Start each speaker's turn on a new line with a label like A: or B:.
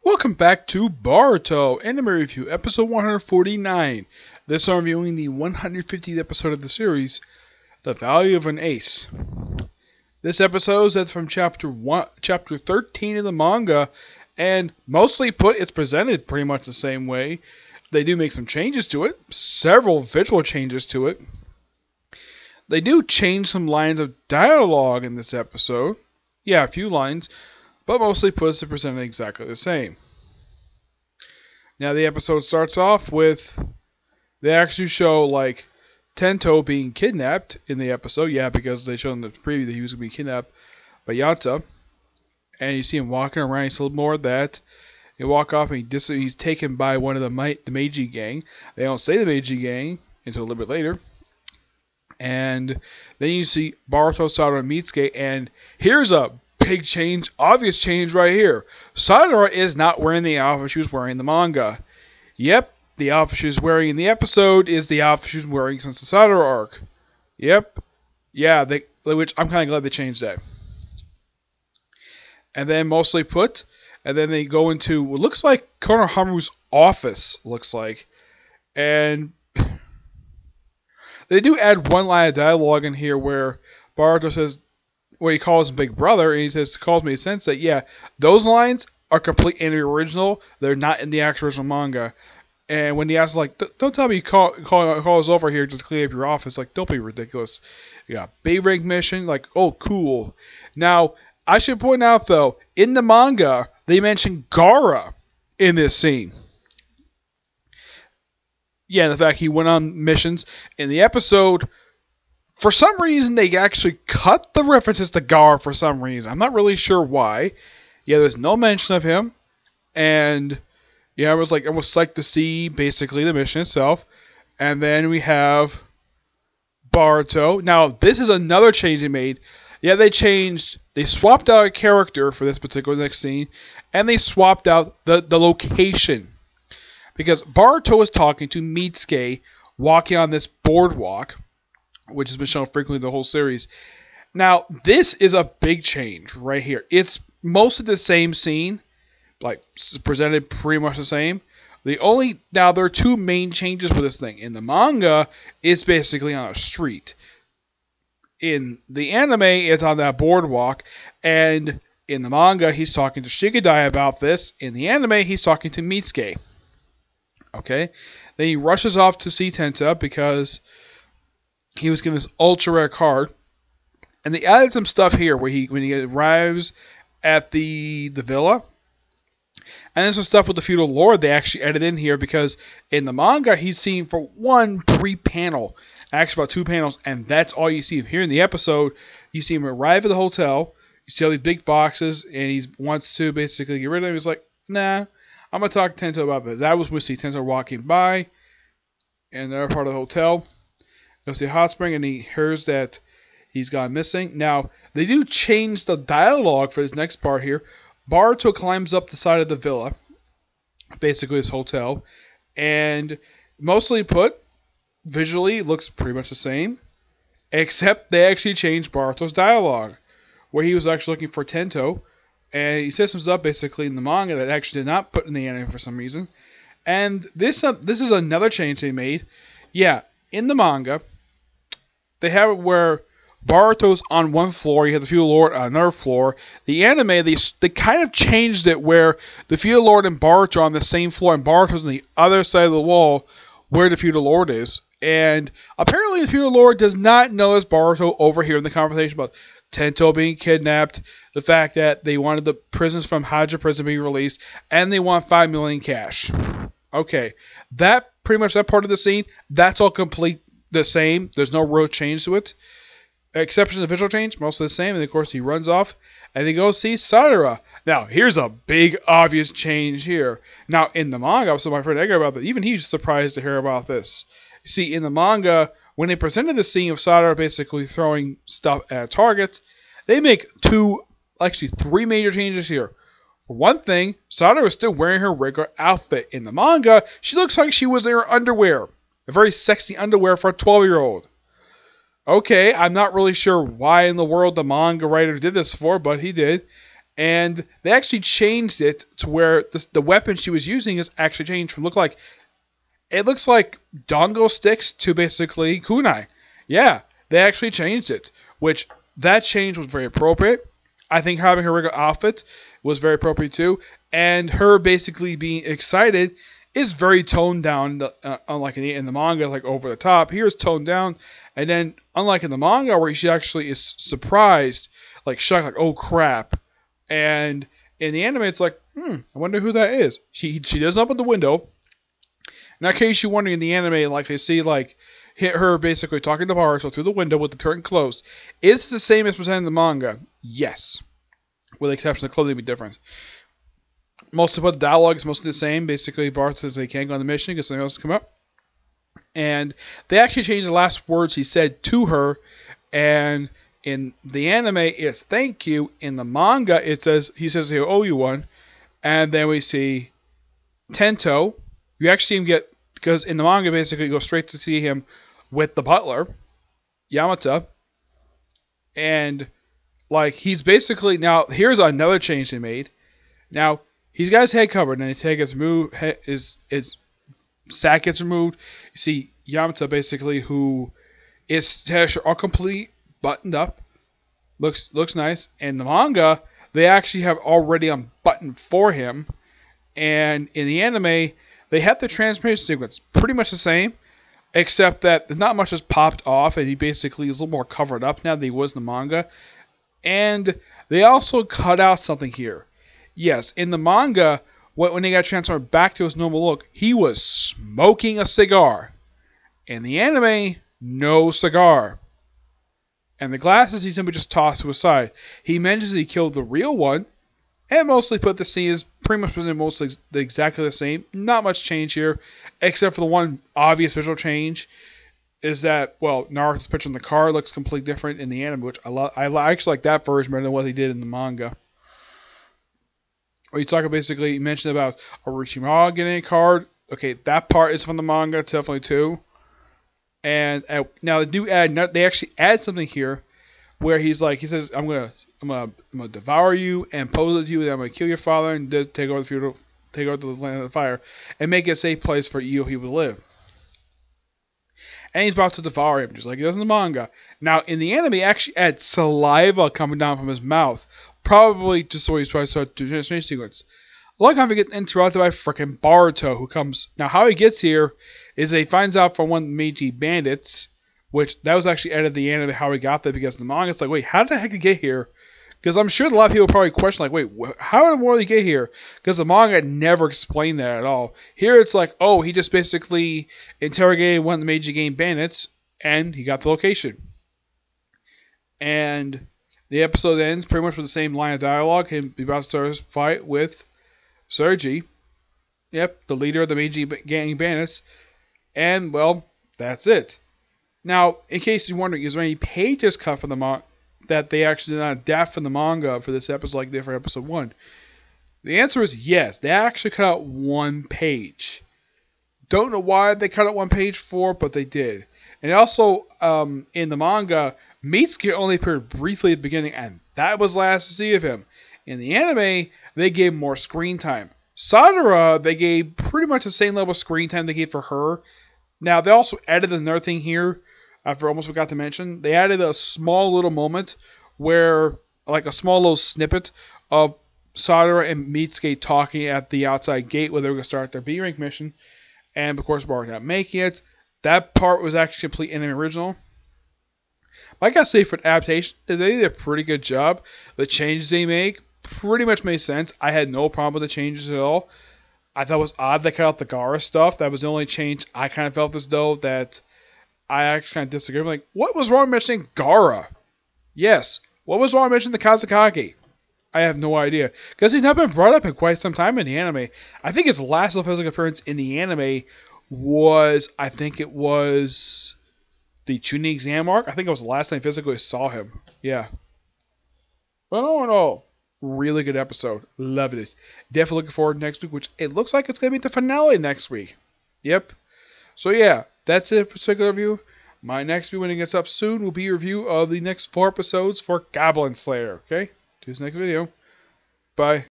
A: Welcome back to Boruto Anime Review, episode 149. This I'm reviewing the 150th episode of the series, The Value of an Ace. This episode is from chapter 13 of the manga, and mostly put, it's presented pretty much the same way. They do make some changes to it, several visual changes to it. They do change some lines of dialogue in this episode. Yeah, a few lines. But mostly puts it presented exactly the same. Now the episode starts off with, they actually show like Tento being kidnapped in the episode. Yeah, because they showed in the preview that he was going to be kidnapped by Yata. And you see him walking around, he's a little more of that. He walk off and he's taken by one of the Meiji gang. They don't say the Meiji gang until a little bit later. And then you see Boruto, Sadara, and Mitsuki, and here's a big change, obvious change right here. Sadara is not wearing the outfit she was wearing in the manga. Yep, the outfit she's wearing in the episode is the outfit she's wearing since the Sadara arc. Yep. Yeah, which I'm kind of glad they changed that. And then mostly put, and then they go into what looks like Konohamaru's office, looks like. And they do add one line of dialogue in here where Boruto says, where he calls him Big Brother, and he says, calls me Sensei. Yeah, those lines are complete in the original. They're not in the actual original manga. And when he asks, like, don't tell me you call us over here just to clean up your office. Like, don't be ridiculous. Yeah, big rank mission. Like, oh, cool. Now, I should point out, though, in the manga, they mention Gaara in this scene. Yeah, the fact he went on missions. In the episode, for some reason, they actually cut the references to Gaara for some reason. I'm not really sure why. Yeah, there's no mention of him. And, yeah, I was psyched to see, basically, the mission itself. And then we have Boruto. Now, this is another change they made. Yeah, they swapped out a character for this particular next scene. And they swapped out the location. Because Boruto was talking to Mitsuki, walking on this boardwalk, which has been shown frequently the whole series. Now, this is a big change right here. It's mostly the same scene, like presented pretty much the same. Now there are two main changes with this thing. In the manga, it's basically on a street. In the anime, it's on that boardwalk, and in the manga, he's talking to Shigadai about this. In the anime, he's talking to Mitsuki. Okay, then he rushes off to see Tenta because he was given this ultra rare card, and they added some stuff here where when he arrives at the villa, and there's some stuff with the feudal lord they actually added in here because in the manga he's seen for one brief panel, actually about two panels, and that's all you see. Here in the episode, you see him arrive at the hotel, you see all these big boxes, and he wants to basically get rid of them. He's like, nah, I'm gonna talk to Tento about this. That was when we see Tento walking by, and they're part of the hotel. Goes to the hot spring, and he hears that he's gone missing. Now, they do change the dialogue for this next part here. Boruto climbs up the side of the villa, basically this hotel, and mostly put, visually looks pretty much the same, except they actually changed Boruto's dialogue, where he was actually looking for Tento, and he says some stuff basically in the manga that actually did not put in the anime for some reason. And this is another change they made. Yeah, in the manga, they have it where Boruto's on one floor, you have the feudal lord on another floor. The anime, they kind of changed it where the feudal lord and Boruto are on the same floor, and Boruto's on the other side of the wall where the feudal lord is. And apparently the feudal lord does not notice Boruto overhearing the conversation about Tento being kidnapped, the fact that they wanted the prisoners from Haja prison being released, and they want 5 million cash. Okay, that pretty much that part of the scene, that's all complete the same. There's no real change to it. Exception to the visual change, mostly the same. And of course, he runs off and he goes see Sadara. Now, here's a big obvious change here. Now, in the manga, I was telling my friend Edgar about that. Even he's surprised to hear about this. You see, in the manga, when they presented the scene of Sadara basically throwing stuff at a target, they make three major changes here. For one thing, Sadara is still wearing her regular outfit. In the manga, she looks like she was in her underwear. A very sexy underwear for a 12-year-old. Okay, I'm not really sure why in the world the manga writer did this for, but he did. And they actually changed it to where the weapon she was using is actually changed from it looks like dongo sticks to basically kunai. Yeah, they actually changed it, which that change was very appropriate. I think having her regular outfit was very appropriate too, and her basically being excited is very toned down. Unlike in the manga, like over the top, here is toned down, and then unlike in the manga where she actually is surprised, like shocked, like oh crap, and in the anime it's like I wonder who that is. She does open the window. In that case, you're wondering in the anime, like they see like hit her basically talking to Boruto through the window with the curtain closed. Is it the same as presented in the manga? Yes, with the exception of the clothing be different. Most of the dialogue is mostly the same. Basically, Boruto says they can't go on the mission because something else has come up, and they actually changed the last words he said to her. And in the anime, it's thank you. In the manga, he says he'll owe you one, and then we see Tento. You actually see him because in the manga, basically, you go straight to see him with the butler, Yamata, and like he's basically now. Here's another change they made. Now he's got his head covered, and his head gets removed. His sack gets removed. You see Yamata basically, who is all complete, buttoned up, looks nice. In the manga, they actually have already unbuttoned for him, and in the anime, they have the transformation sequence pretty much the same, except that not much has popped off, and he basically is a little more covered up now than he was in the manga. And they also cut out something here. Yes, in the manga, when he got transformed back to his normal look, he was smoking a cigar. In the anime, no cigar. And the glasses he simply just tossed to his side. He mentions he killed the real one, and mostly put the scene is pretty much mostly exactly the same. Not much change here, except for the one obvious visual change is that, well, Naruto's picture in the car looks completely different in the anime, which I love. I actually like that version better than what he did in the manga. Where you talk basically, you mentioned about Orochimaru getting a card. Okay, that part is from the manga, definitely too. And now they actually add something here, where he says, I'm gonna devour you and pose as you, and I'm gonna kill your father and take over the land of the fire, and make it a safe place for you to live. And he's about to devour him, just like he does in the manga. Now, in the anime, he actually adds saliva coming down from his mouth, probably just so he's trying to start the transformation sequence. A lot of times he gets interrupted by frickin' Boruto, who comes. Now, how he gets here is that he finds out from one of the Meiji bandits, which that was actually added in the anime how he got there, because in the manga it's like, wait, how the heck did he get here? Because I'm sure a lot of people probably question, like, wait, how in the world did he get here? Because the manga never explained that at all. Here it's like, oh, he just basically interrogated one of the Meiji game bandits, and he got the location. And the episode ends pretty much with the same line of dialogue, him about to start his fight with Sergi. Yep, the leader of the Meiji gang bandits. And, well, that's it. Now, in case you're wondering, is there any pages cut from the manga that they actually did not adapt from the manga for this episode like they did for episode 1? The answer is yes. They actually cut out one page. Don't know why they cut out one page for, but they did. And also, in the manga, Mitsuki only appeared briefly at the beginning, and that was the last to see of him. In the anime, they gave more screen time. Sadara, they gave pretty much the same level of screen time they gave for her. Now, they also added another thing here, I almost forgot to mention. They added a small little moment where, like a small little snippet of Sadara and Mitsuki talking at the outside gate where they were going to start their B-rank mission. And, of course, Bart not making it. That part was actually complete anime original. But I gotta say, for an adaptation, they did a pretty good job. The changes they make pretty much made sense. I had no problem with the changes at all. I thought it was odd they cut out the Gaara stuff. That was the only change I kind of felt as though that I actually kind of disagreed. I'm like, what was wrong with mentioning Gaara? Yes. What was wrong with mentioning the Kazakage? I have no idea. Because he's not been brought up in quite some time in the anime. I think his last physical appearance in the anime was, I think it was the Chunin exam arc. I think it was the last time I physically saw him. Yeah. But all in all, really good episode. Loved it. Definitely looking forward to next week, which it looks like it's going to be the finale next week. Yep. So yeah, that's it for particular review. My next review, when it gets up soon, will be a review of the next 4 episodes for Goblin Slayer. Okay? To this next video. Bye.